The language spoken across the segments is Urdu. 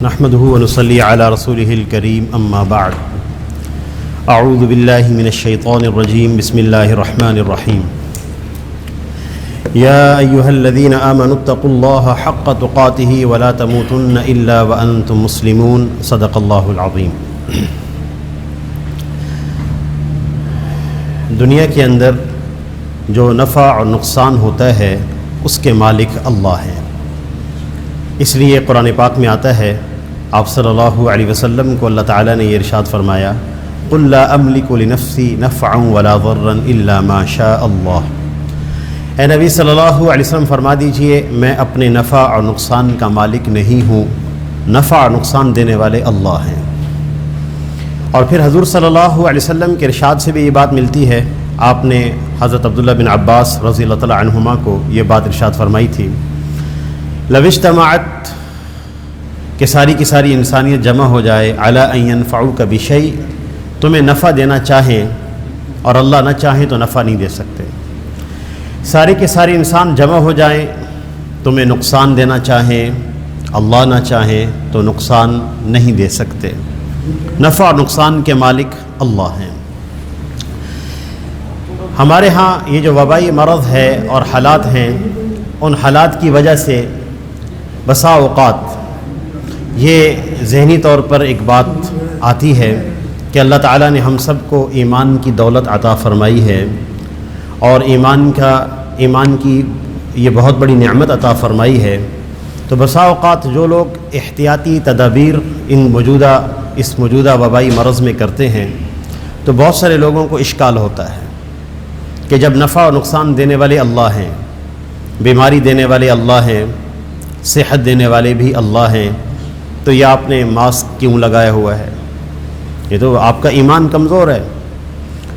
نحمده ونصلي على رسوله الكريم اما بعد اعوذ بالله من الشيطان الرجيم بسم الله الرحمن الرحيم يا ايها الذين امنوا اتقوا الله حق تقاته ولا تموتن الا وانتم مسلمون صدق الله العظيم۔ دنیا کے اندر جو نفع اور نقصان ہوتا ہے اس کے مالک اللہ ہیں، اس لیے قرآن پاک میں آتا ہے، آپ صلی اللہ علیہ وسلم کو اللہ تعالیٰ نے یہ ارشاد فرمایا، قل لا املک لنفسی نفعا ولا ضرا الا ما شاء اللہ۔ اے نبی صلی اللہ علیہ وسلم فرما دیجئے میں اپنے نفع اور نقصان کا مالک نہیں ہوں، نفع اور نقصان دینے والے اللہ ہیں۔ اور پھر حضور صلی اللہ علیہ وسلم کے ارشاد سے بھی یہ بات ملتی ہے، آپ نے حضرت عبداللہ بن عباس رضی اللہ تعالیٰ عنہما کو یہ بات ارشاد فرمائی تھی، لو اجتمعت کہ ساری کی ساری انسانیت جمع ہو جائے علی ان ینفعوک بشیء، تمہیں نفع دینا چاہیں اور اللہ نہ چاہیں تو نفع نہیں دے سکتے، سارے کے سارے انسان جمع ہو جائیں تمہیں نقصان دینا چاہیں اللہ نہ چاہیں تو نقصان نہیں دے سکتے، نفع اور نقصان کے مالک اللہ ہیں۔ ہمارے ہاں یہ جو وبائی مرض ہے اور حالات ہیں، ان حالات کی وجہ سے بسا اوقات یہ ذہنی طور پر ایک بات آتی ہے کہ اللہ تعالیٰ نے ہم سب کو ایمان کی دولت عطا فرمائی ہے اور ایمان کی یہ بہت بڑی نعمت عطا فرمائی ہے، تو بسا اوقات جو لوگ احتیاطی تدابیر اس موجودہ وبائی مرض میں کرتے ہیں تو بہت سارے لوگوں کو اشکال ہوتا ہے کہ جب نفع و نقصان دینے والے اللہ ہیں، بیماری دینے والے اللہ ہیں، صحت دینے والے بھی اللہ ہیں، تو یہ آپ نے ماسک کیوں لگایا ہوا ہے؟ یہ تو آپ کا ایمان کمزور ہے،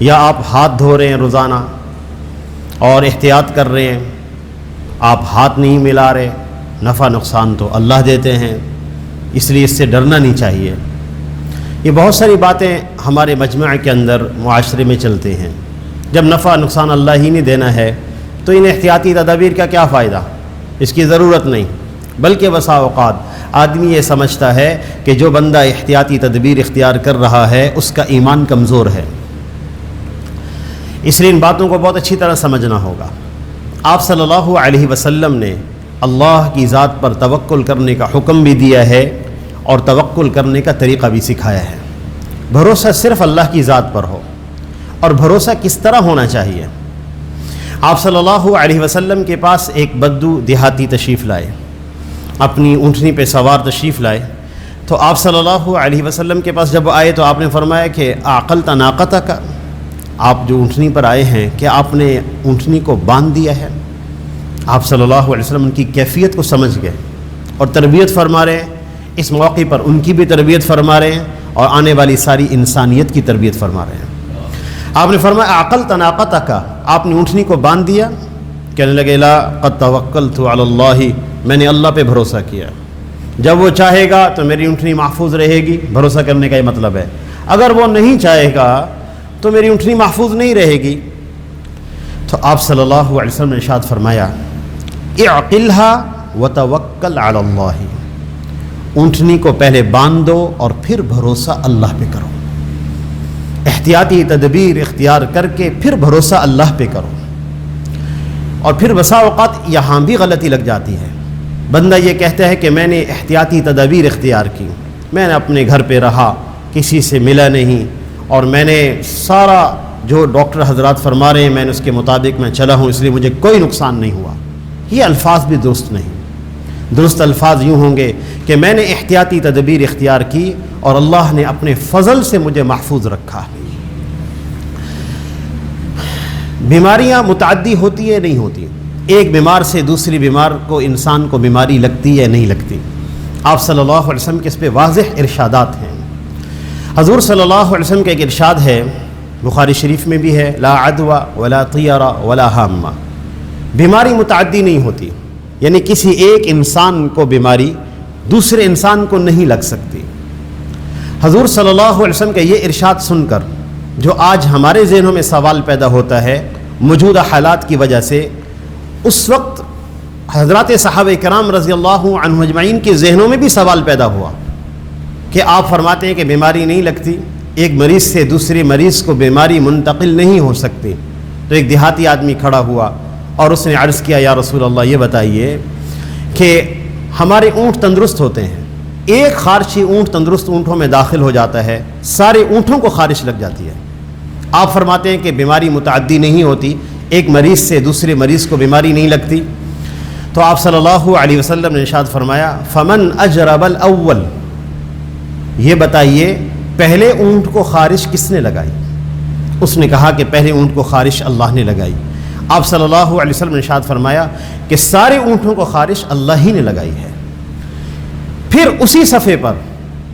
یا آپ ہاتھ دھو رہے ہیں روزانہ اور احتیاط کر رہے ہیں، آپ ہاتھ نہیں ملا رہے، نفع نقصان تو اللہ دیتے ہیں، اس لیے اس سے ڈرنا نہیں چاہیے۔ یہ بہت ساری باتیں ہمارے مجمع کے اندر معاشرے میں چلتے ہیں، جب نفع نقصان اللہ ہی نہیں دینا ہے تو ان احتیاطی تدابیر کا کیا فائدہ، اس کی ضرورت نہیں، بلکہ بسا اوقات آدمی یہ سمجھتا ہے کہ جو بندہ احتیاطی تدبیر اختیار کر رہا ہے اس کا ایمان کمزور ہے، اس لیے ان باتوں کو بہت اچھی طرح سمجھنا ہوگا۔ آپ صلی اللہ علیہ وسلم نے اللہ کی ذات پر توکل کرنے کا حکم بھی دیا ہے اور توکل کرنے کا طریقہ بھی سکھایا ہے۔ بھروسہ صرف اللہ کی ذات پر ہو، اور بھروسہ کس طرح ہونا چاہیے؟ آپ صلی اللہ علیہ وسلم کے پاس ایک بدو دیہاتی تشریف لائے، اپنی اونٹنی پہ سوار تشریف لائے، تو آپ صلی اللہ علیہ وسلم کے پاس جب آئے تو آپ نے فرمایا کہ عقلت ناقتک، آپ جو اونٹنی پر آئے ہیں کیا آپ نے اونٹنی کو باندھ دیا ہے؟ آپ صلی اللہ علیہ وسلم ان کی کیفیت کو سمجھ گئے اور تربیت فرما رہے ہیں، اس موقع پر ان کی بھی تربیت فرما رہے ہیں اور آنے والی ساری انسانیت کی تربیت فرما رہے ہیں۔ آپ نے فرمایا عقلت ناقتک، آپ نے اونٹنی کو باندھ دیا؟ کہنے لگے لا قد توکلت علی اللہ، میں نے اللہ پہ بھروسہ کیا، جب وہ چاہے گا تو میری اونٹنی محفوظ رہے گی، بھروسہ کرنے کا یہ مطلب ہے، اگر وہ نہیں چاہے گا تو میری اونٹنی محفوظ نہیں رہے گی۔ تو آپ صلی اللہ علیہ وسلم نے ارشاد فرمایا اعقلھا وتوکل علی اللہ، اونٹنی کو پہلے باندھ دو اور پھر بھروسہ اللہ پہ کرو، احتیاطی تدبیر اختیار کر کے پھر بھروسہ اللہ پہ کرو۔ اور پھر بسا اوقات یہاں بھی غلطی لگ جاتی ہے، بندہ یہ کہتا ہے کہ میں نے احتیاطی تدابیر اختیار کی، میں نے اپنے گھر پہ رہا، کسی سے ملا نہیں، اور میں نے سارا جو ڈاکٹر حضرات فرما رہے ہیں میں نے اس کے مطابق میں چلا ہوں، اس لیے مجھے کوئی نقصان نہیں ہوا۔ یہ الفاظ بھی درست نہیں، درست الفاظ یوں ہوں گے کہ میں نے احتیاطی تدبیر اختیار کی اور اللہ نے اپنے فضل سے مجھے محفوظ رکھا۔ بیماریاں متعدی ہوتی ہے نہیں ہوتی، ایک بیمار سے دوسری بیمار کو انسان کو بیماری لگتی ہے نہیں لگتی، آپ صلی اللہ علیہ وسلم کے اس پہ واضح ارشادات ہیں۔ حضور صلی اللہ علیہ وسلم کا ایک ارشاد ہے، بخاری شریف میں بھی ہے، لا عدوى ولا طیر ولا ہامہ، بیماری متعدی نہیں ہوتی، یعنی کسی ایک انسان کو بیماری دوسرے انسان کو نہیں لگ سکتی۔ حضور صلی اللہ علیہ وسلم کا یہ ارشاد سن کر جو آج ہمارے ذہنوں میں سوال پیدا ہوتا ہے موجودہ حالات کی وجہ سے، اس وقت حضرات صحابہ کرام رضی اللہ عنہم اجمعین کے ذہنوں میں بھی سوال پیدا ہوا کہ آپ فرماتے ہیں کہ بیماری نہیں لگتی، ایک مریض سے دوسرے مریض کو بیماری منتقل نہیں ہو سکتی۔ تو ایک دیہاتی آدمی کھڑا ہوا اور اس نے عرض کیا، یا رسول اللہ یہ بتائیے کہ ہمارے اونٹ تندرست ہوتے ہیں، ایک خارشی اونٹ تندرست اونٹوں میں داخل ہو جاتا ہے، سارے اونٹوں کو خارش لگ جاتی ہے۔ آپ فرماتے ہیں کہ بیماری متعدی نہیں ہوتی، ایک مریض سے دوسرے مریض کو بیماری نہیں لگتی۔ تو آپ صلی اللہ علیہ وسلم نے ارشاد فرمایا، فمن اجرب الاول، یہ بتائیے پہلے اونٹ کو خارش کس نے لگائی؟ اس نے کہا کہ پہلے اونٹ کو خارش اللہ نے لگائی۔ آپ صلی اللہ علیہ وسلم نے ارشاد فرمایا کہ سارے اونٹوں کو خارش اللہ ہی نے لگائی ہے۔ پھر اسی صفحے پر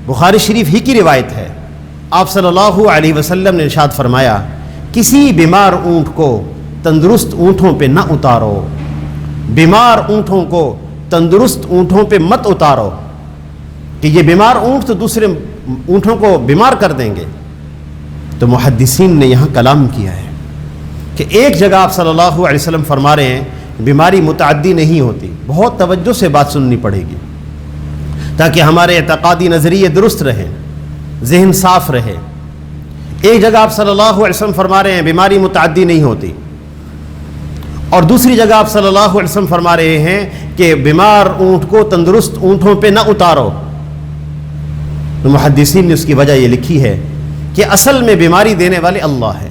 بخاری شریف ہی کی روایت ہے، آپ صلی اللہ علیہ وسلم نے ارشاد فرمایا، کسی بیمار اونٹ کو تندرست اونٹوں پہ نہ اتارو، بیمار اونٹوں کو تندرست اونٹوں پہ مت اتارو، کہ یہ بیمار اونٹ تو دوسرے اونٹوں کو بیمار کر دیں گے۔ تو محدثین نے یہاں کلام کیا ہے کہ ایک جگہ آپ صلی اللہ علیہ وسلم فرما رہے ہیں بیماری متعدی نہیں ہوتی، بہت توجہ سے بات سننی پڑے گی تاکہ ہمارے اعتقادی نظریے درست رہیں، ذہن صاف رہے۔ ایک جگہ آپ صلی اللہ علیہ وسلم فرما رہے ہیں بیماری متعدی نہیں ہوتی، اور دوسری جگہ آپ صلی اللہ علیہ وسلم فرما رہے ہیں کہ بیمار اونٹ کو تندرست اونٹوں پہ نہ اتارو۔ تو محدثین نے اس کی وجہ یہ لکھی ہے کہ اصل میں بیماری دینے والے اللہ ہے،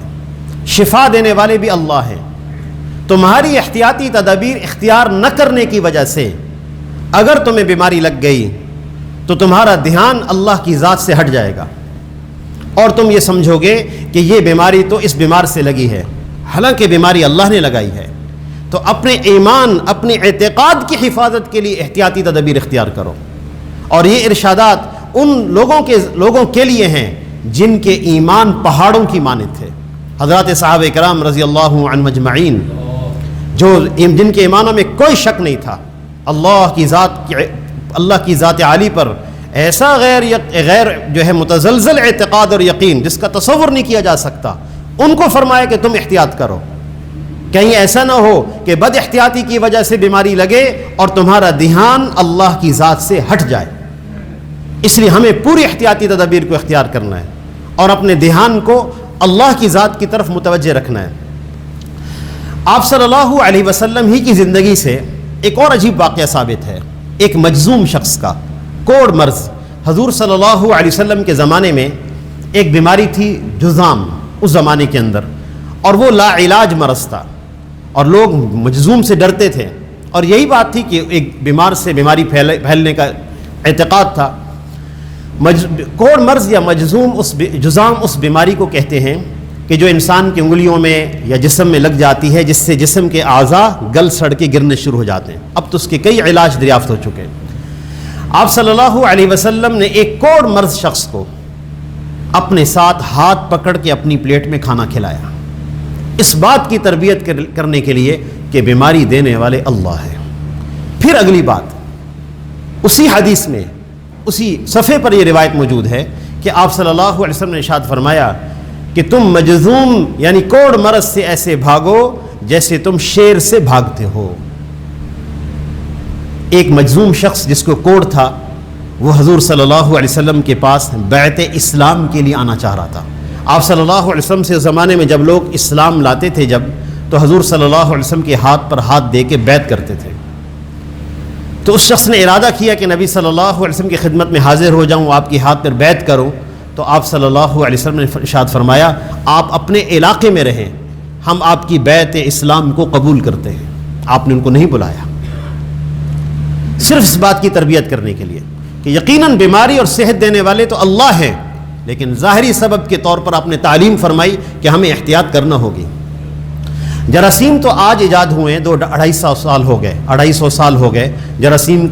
شفا دینے والے بھی اللہ ہیں۔ تمہاری احتیاطی تدابیر اختیار نہ کرنے کی وجہ سے اگر تمہیں بیماری لگ گئی تو تمہارا دھیان اللہ کی ذات سے ہٹ جائے گا، اور تم یہ سمجھو گے کہ یہ بیماری تو اس بیمار سے لگی ہے، حالانکہ بیماری اللہ نے لگائی ہے۔ تو اپنے ایمان، اپنے اعتقاد کی حفاظت کے لیے احتیاطی تدابیر اختیار کرو۔ اور یہ ارشادات ان لوگوں کے لیے ہیں جن کے ایمان پہاڑوں کی مانند تھے، حضرات صحابہ کرام رضی اللہ عنہم اجمعین، جن کے ایمانوں میں کوئی شک نہیں تھا، اللہ کی ذات عالی پر ایسا غیر جو ہے متزلزل اعتقاد اور یقین جس کا تصور نہیں کیا جا سکتا۔ ان کو فرمایا کہ تم احتیاط کرو، کہیں ایسا نہ ہو کہ بد احتیاطی کی وجہ سے بیماری لگے اور تمہارا دھیان اللہ کی ذات سے ہٹ جائے۔ اس لیے ہمیں پوری احتیاطی تدابیر کو اختیار کرنا ہے اور اپنے دھیان کو اللہ کی ذات کی طرف متوجہ رکھنا ہے۔ آپ صلی اللہ علیہ وسلم ہی کی زندگی سے ایک اور عجیب واقعہ ثابت ہے، ایک مجذوم شخص کا، کوڑ مرض۔ حضور صلی اللہ علیہ وسلم کے زمانے میں ایک بیماری تھی جذام اس زمانے کے اندر، اور وہ لا علاج مرض تھا اور لوگ مجذوم سے ڈرتے تھے، اور یہی بات تھی کہ ایک بیمار سے بیماری پھیلنے کا اعتقاد تھا۔ کوڑ مرض یا جذام اس بیماری کو کہتے ہیں کہ جو انسان کی انگلیوں میں یا جسم میں لگ جاتی ہے، جس سے جسم کے اعضاء گل سڑ کے گرنے شروع ہو جاتے ہیں۔ اب تو اس کے کئی علاج دریافت ہو چکے ہیں۔ آپ صلی اللہ علیہ وسلم نے ایک کوڑ مرض شخص کو اپنے ساتھ ہاتھ پکڑ کے اپنی پلیٹ میں کھانا کھلایا، اس بات کی تربیت کرنے کے لیے کہ بیماری دینے والے اللہ ہے۔ پھر اگلی بات، اسی حدیث میں اسی صفحے پر یہ روایت موجود ہے کہ آپ صلی اللہ علیہ وسلم نے ارشاد فرمایا کہ تم مجذوم یعنی کوڑ مرض سے ایسے بھاگو جیسے تم شیر سے بھاگتے ہو۔ ایک مجذوم شخص جس کو کوڑ تھا، وہ حضور صلی اللہ علیہ وسلم کے پاس بیعت اسلام کے لیے آنا چاہ رہا تھا۔ آپ صلی اللہ علیہ وسلم سے زمانے میں جب لوگ اسلام لاتے تھے تو حضور صلی اللہ علیہ وسلم کے ہاتھ پر ہاتھ دے کے بیعت کرتے تھے۔ تو اس شخص نے ارادہ کیا کہ نبی صلی اللہ علیہ وسلم کی خدمت میں حاضر ہو جاؤں، آپ کے ہاتھ پر بیعت کروں۔ تو آپ صلی اللہ علیہ وسلم نے ارشاد فرمایا، آپ اپنے علاقے میں رہیں، ہم آپ کی بیعت اسلام کو قبول کرتے ہیں۔ آپ نے ان کو نہیں بلایا، صرف اس بات کی تربیت کرنے کے لیے کہ یقیناً بیماری اور صحت دینے والے تو اللہ ہیں، لیکن ظاہری سبب کے طور پر آپ نے تعلیم فرمائی کہ ہمیں احتیاط کرنا ہوگی۔ جراثیم تو آج ایجاد ہوئے ہیں، 250 سال ہو گئے جراثیم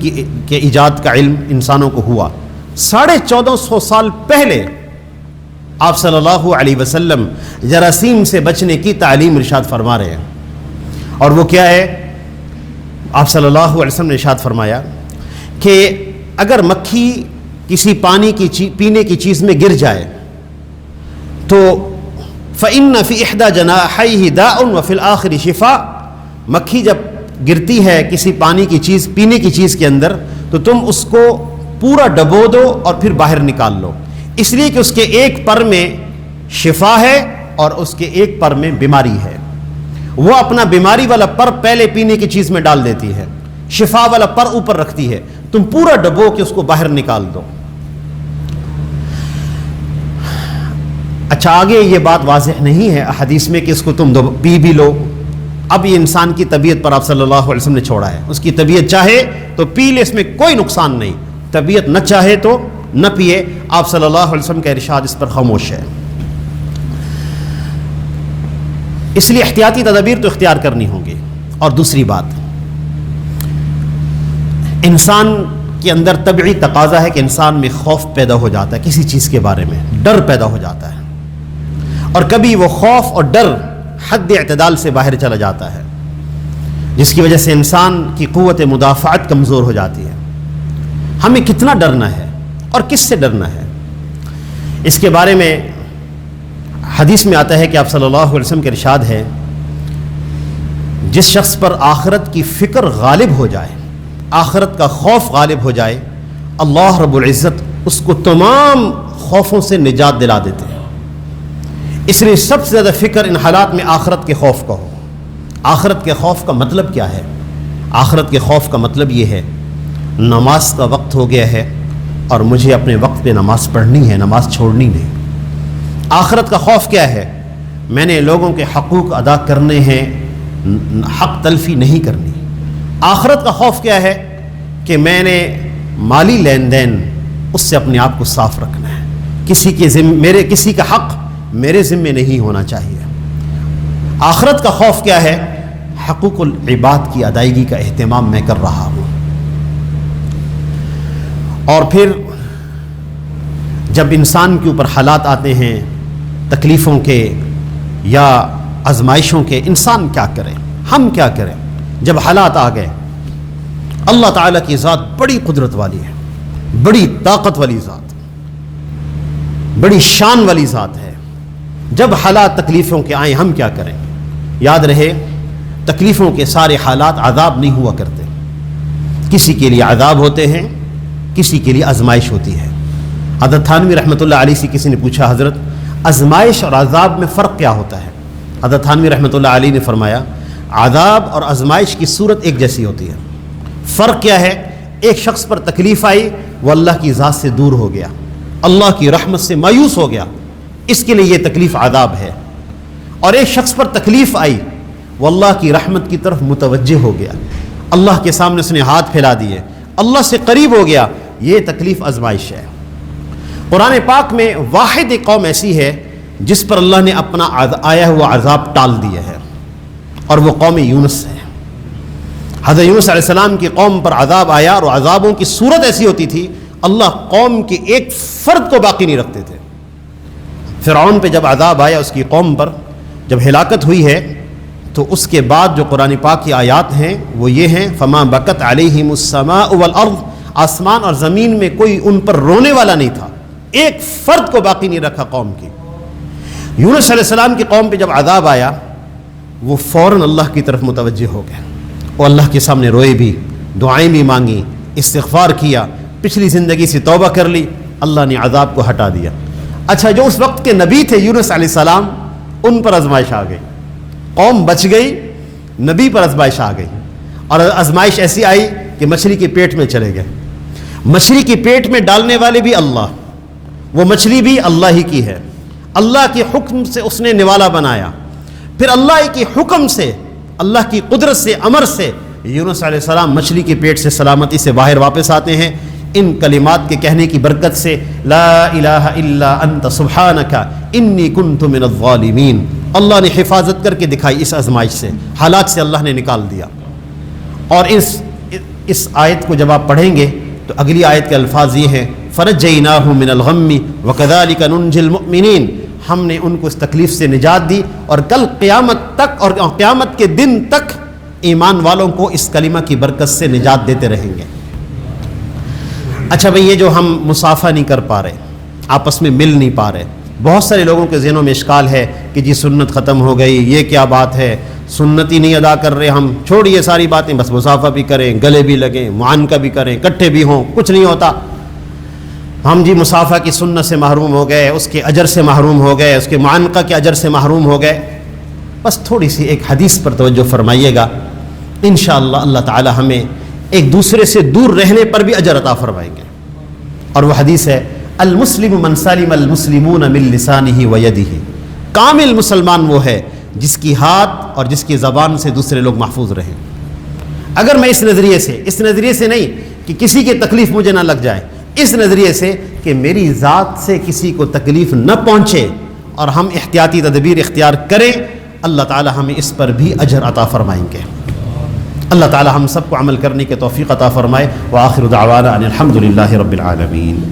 کے ایجاد کا علم انسانوں کو ہوا۔ 1450 سال پہلے آپ صلی اللہ علیہ وسلم جراثیم سے بچنے کی تعلیم ارشاد فرما رہے ہیں، اور وہ کیا ہے؟ آپ صلی اللہ علیہ وسلم نے ارشاد فرمایا کہ اگر مکھی کسی پینے کی چیز میں گر جائے تو فَإِنَّ فِي إِحْدَى جَنَاحَيْهِ دَاءٌ وَفِي الْآخِرِ شِفَاءٌ۔ مکھی جب گرتی ہے کسی پینے کی چیز کے اندر تو تم اس کو پورا ڈبو دو اور پھر باہر نکال لو، اس لیے کہ اس کے ایک پر میں شفا ہے اور اس کے ایک پر میں بیماری ہے۔ وہ اپنا بیماری والا پر پہلے پینے کی چیز میں ڈال دیتی ہے، شفا والا پر اوپر رکھتی ہے، تم پورا ڈبو کے اس کو باہر نکال دو۔ اچھا، آگے یہ بات واضح نہیں ہے حدیث میں کہ اس کو تم پی بھی لو۔ اب یہ انسان کی طبیعت پر آپ صلی اللہ علیہ وسلم نے چھوڑا ہے، اس کی طبیعت چاہے تو پی لے، اس میں کوئی نقصان نہیں، طبیعت نہ چاہے تو نہ پیے، آپ صلی اللہ علیہ وسلم کا ارشاد اس پر خاموش ہے۔ اس لیے احتیاطی تدابیر تو اختیار کرنی ہوں گی۔ اور دوسری بات، انسان کے اندر طبعی تقاضا ہے کہ انسان میں خوف پیدا ہو جاتا ہے، کسی چیز کے بارے میں ڈر پیدا ہو جاتا ہے، اور کبھی وہ خوف اور ڈر حد اعتدال سے باہر چلا جاتا ہے، جس کی وجہ سے انسان کی قوت مدافعت کمزور ہو جاتی ہے۔ ہمیں کتنا ڈرنا ہے اور کس سے ڈرنا ہے، اس کے بارے میں حدیث میں آتا ہے کہ آپ صلی اللہ علیہ وسلم کے ارشاد ہے، جس شخص پر آخرت کی فکر غالب ہو جائے، آخرت کا خوف غالب ہو جائے، اللہ رب العزت اس کو تمام خوفوں سے نجات دلا دیتے ہیں۔ اس لیے سب سے زیادہ فکر ان حالات میں آخرت کے خوف کا ہو۔ آخرت کے خوف کا مطلب کیا ہے؟ آخرت کے خوف کا مطلب یہ ہے، نماز کا وقت ہو گیا ہے اور مجھے اپنے وقت پہ نماز پڑھنی ہے، نماز چھوڑنی نہیں۔ آخرت کا خوف کیا ہے؟ میں نے لوگوں کے حقوق ادا کرنے ہیں، حق تلفی نہیں کرنی۔ آخرت کا خوف کیا ہے؟ کہ میں نے مالی لین دین اس سے اپنے آپ کو صاف رکھنا ہے، کسی کا حق میرے ذمے نہیں ہونا چاہیے۔ آخرت کا خوف کیا ہے؟ حقوق العباد کی ادائیگی کا اہتمام میں کر رہا ہوں۔ اور پھر جب انسان کے اوپر حالات آتے ہیں تکلیفوں کے یا آزمائشوں کے، انسان کیا کرے، ہم کیا کریں؟ جب حالات آ گئے، اللہ تعالیٰ کی ذات بڑی قدرت والی ہے، بڑی طاقت والی ذات، بڑی شان والی ذات ہے۔ جب حالات تکلیفوں کے آئیں، ہم کیا کریں؟ یاد رہے، تکلیفوں کے سارے حالات عذاب نہیں ہوا کرتے، کسی کے لیے عذاب ہوتے ہیں، کسی کے لیے آزمائش ہوتی ہے۔ حضرت تھانوی رحمۃ اللہ علیہ سے کسی نے پوچھا، حضرت آزمائش اور عذاب میں فرق کیا ہوتا ہے؟ حضرت تھانوی رحمۃ اللہ علیہ نے فرمایا، عذاب اور آزمائش کی صورت ایک جیسی ہوتی ہے، فرق کیا ہے؟ ایک شخص پر تکلیف آئی، وہ اللہ کی ذات سے دور ہو گیا، اللہ کی رحمت سے مایوس ہو گیا، اس کے لیے یہ تکلیف عذاب ہے۔ اور ایک شخص پر تکلیف آئی، وہ اللہ کی رحمت کی طرف متوجہ ہو گیا، اللہ کے سامنے اس نے ہاتھ پھیلا دیے، اللہ سے قریب ہو گیا، یہ تکلیف آزمائش ہے۔ قرآن پاک میں واحد ایک قوم ایسی ہے جس پر اللہ نے اپنا آیا ہوا عذاب ٹال دیا ہے، اور وہ قوم یونس ہے۔ حضرت یونس علیہ السلام کی قوم پر عذاب آیا، اور عذابوں کی صورت ایسی ہوتی تھی، اللہ قوم کے ایک فرد کو باقی نہیں رکھتے تھے۔ فرعون پہ جب عذاب آیا اس کی قوم پر، جب ہلاکت ہوئی ہے، تو اس کے بعد جو قرآن پاک کی آیات ہیں وہ یہ ہیں، فما بکت علیہم السماء والارض، آسمان اور زمین میں کوئی ان پر رونے والا نہیں تھا، ایک فرد کو باقی نہیں رکھا قوم کی۔ یونس علیہ السلام کی قوم پہ جب عذاب آیا، وہ فوراً اللہ کی طرف متوجہ ہو گئے، وہ اللہ کے سامنے روئے بھی، دعائیں بھی مانگی، استغفار کیا، پچھلی زندگی سے توبہ کر لی، اللہ نے عذاب کو ہٹا دیا۔ اچھا، جو اس وقت کے نبی تھے یونس علیہ السلام، ان پر آزمائش آ گئی، قوم بچ گئی، نبی پر آزمائش آ گئی، اور آزمائش ایسی آئی کہ مچھلی کے پیٹ میں چلے گئے۔ مچھلی کے پیٹ میں ڈالنے والے بھی اللہ، وہ مچھلی بھی اللہ ہی کی ہے، اللہ کے حکم سے اس نے نوالا بنایا، پھر اللہ کے حکم سے، اللہ کی قدرت سے، امر سے یونس علیہ السلام مچھلی کے پیٹ سے سلامتی سے باہر واپس آتے ہیں۔ ان کلمات کے کہنے کی برکت سے، لا الہ الا انت سبحانک انی کنت من الظالمین، اللہ نے حفاظت کر کے دکھائی اس آزمائش سے، حالات سے اللہ نے نکال دیا۔ اور اس آیت کو جب آپ پڑھیں گے تو اگلی آیت کے الفاظ یہ ہیں، فنجیناہ من الغم وکذالک ننجی المؤمنین، ہم نے ان کو اس تکلیف سے نجات دی، اور کل قیامت تک اور قیامت کے دن تک ایمان والوں کو اس کلمہ کی برکت سے نجات دیتے رہیں گے۔ اچھا بھئی، یہ جو ہم مسافہ نہیں کر پا رہے، آپس میں مل نہیں پا رہے، بہت سارے لوگوں کے ذہنوں میں اشکال ہے کہ جی سنت ختم ہو گئی، یہ کیا بات ہے، سنت ہی نہیں ادا کر رہے ہم، چھوڑیے ساری باتیں، بس مسافہ بھی کریں، گلے بھی لگیں، معانقہ بھی کریں، کٹھے بھی ہوں، کچھ نہیں ہوتا۔ ہم جی مصافحہ کی سنت سے محروم ہو گئے، اس کے اجر سے محروم ہو گئے، اس کے معانقہ کے اجر سے محروم ہو گئے. بس تھوڑی سی ایک حدیث پر توجہ فرمائیے گا، انشاءاللہ اللہ تعالی ہمیں ایک دوسرے سے دور رہنے پر بھی اجر عطا فرمائیں گے. اور وہ حدیث ہے المسلم من سلم المسلمون من لسانہ و یدہ. کامل مسلمان وہ ہے جس کی ہاتھ اور جس کی زبان سے دوسرے لوگ محفوظ رہیں. اگر میں اس نظریے سے نہیں کہ کسی کی تکلیف مجھے نہ لگ جائے، اس نظریے سے کہ میری ذات سے کسی کو تکلیف نہ پہنچے اور ہم احتیاطی تدبیر اختیار کریں، اللہ تعالی ہمیں اس پر بھی اجر عطا فرمائیں گے. اللہ تعالی ہم سب کو عمل کرنے کے توفیق عطا فرمائے. وآخر دعوانا ان الحمد للہ رب العالمین.